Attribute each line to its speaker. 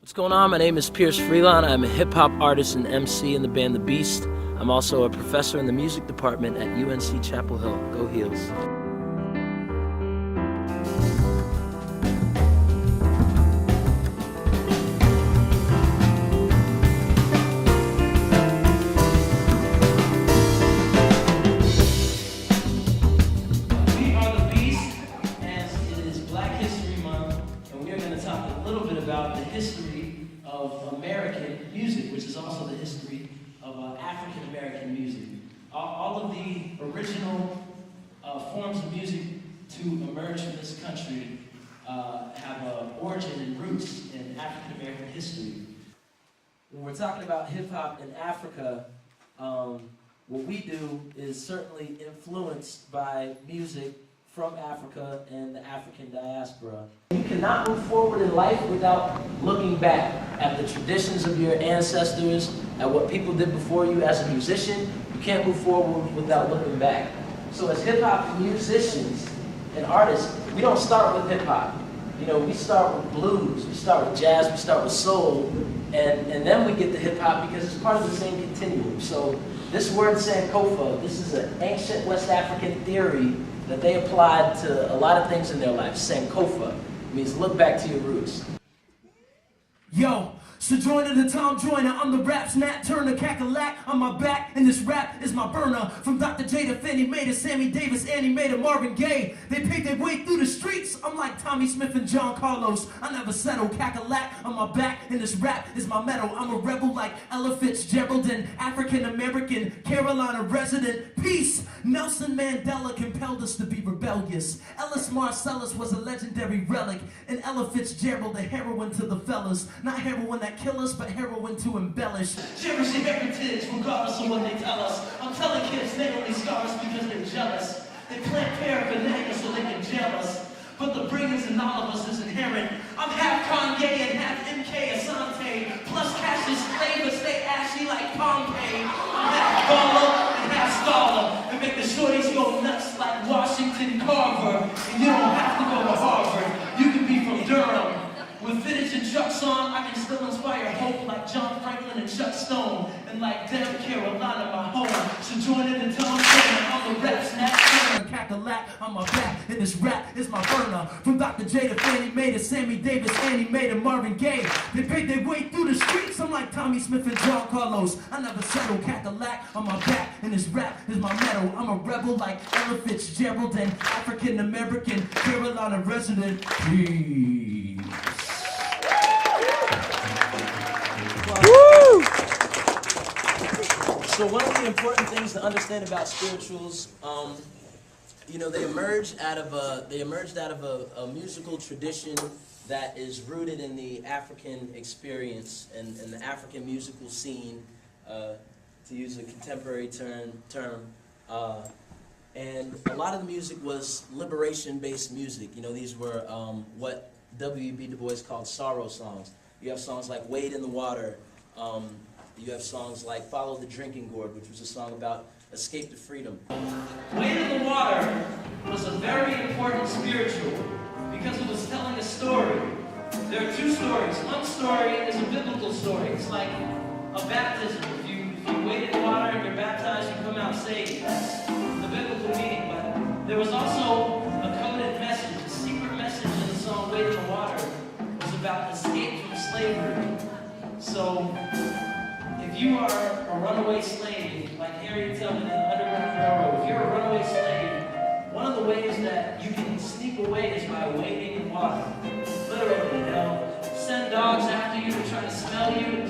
Speaker 1: What's going on? My name is Freelon. I'm a hip-hop artist and MC in the band The Beast. I'm also a professor in the music department at UNC Chapel Hill. Go Heels. We are The Beast, as it is Black History Month, and we are going to talk a little bit about the history of American music, which is also the history of African American music. All of the original forms of music to emerge from this country have an origin and roots in African American history. When we're talking about hip hop in Africa, what we do is certainly influenced by music from Africa and the African diaspora. You cannot move forward in life without looking back at the traditions of your ancestors, at what people did before you as a musician. You can't move forward without looking back. So as hip-hop musicians and artists, we don't start with hip-hop. You know, we start with blues, we start with jazz, we start with soul, and then we get to hip-hop because it's part of the same continuum. So this word Sankofa, this is an ancient West African theory that they applied to a lot of things in their life. Sankofa means look back to your roots.
Speaker 2: Yo, Sojourner the Tom Joyner, I'm the rap's Nat Turner, Cackalack on my back, and this rap is my burner. From Dr. J to Fannie Mae to Sammy Davis, Annie Mae to Marvin Gaye, they paid their way through the streets. I'm like Tommy Smith and John Carlos, I never settle. Cackalack on my back, and this rap is my medal. I'm a rebel like Ella Fitzgerald, an African American, Carolina resident. Peace. Nelson Mandela compelled us to be rebellious. Ellis Marcellus was a legendary relic, and Ella Fitzgerald a heroine to the fellas. Not heroin that kill us, but heroin to embellish.
Speaker 1: Cherish your heritage, regardless of what they tell us. I'm telling kids they only scar us because they're jealous. They plant paraphernalia so they can jail us. But the brilliance in all of us is inherent. I'm half Kanye and half MK Asante. Plus Cassius Clay, but stay ashy like Pompeii. I'm half baller and half scholar. And make the shorties go nuts like Washington Carver. And you don't have to go to Harvard. You can be from Durham. With vintage and Chuck's on, I can still inspire hope like John Franklin and Chuck Stone. And like Dem Carolina, my home. So join in the Tom Joyner, I'm the rap's Nat Turner.
Speaker 2: Cackalack on my back, and this rap is my burner. From Dr. J to Fannie Mae to Sammy Davis, Annie Mae to Marvin Gaye, they paid their way through the streets. I'm like Tommy Smith and John Carlos, I never settle. Cackalack on my back, and this rap is my medal. I'm a rebel like Ella Fitzgerald, an African American, Carolina resident. Peace.
Speaker 1: Woo! So one of the important things to understand about spirituals, you know, they emerged out of a musical tradition that is rooted in the African experience and the African musical scene, to use a contemporary term. And a lot of the music was liberation-based music. You know, these were what W.E.B. Du Bois called sorrow songs. You have songs like Wade in the Water. You have songs like Follow the Drinking Gourd, which was a song about escape to freedom. Wade in the Water was a very important spiritual because it was telling a story. There are two stories. One story is a biblical story. It's like a baptism. If you wade in the water and you're baptized, you come out saved. That's the biblical meaning. But there was also a coded message, a secret message in the song Wade in the Water. It was about escape from slavery. So, if you are a runaway slave, like Harriet Tubman in the Underground Railroad, if you're a runaway slave, one of the ways that you can sneak away is by wading in water. Literally, they'll send dogs after you to try to smell you,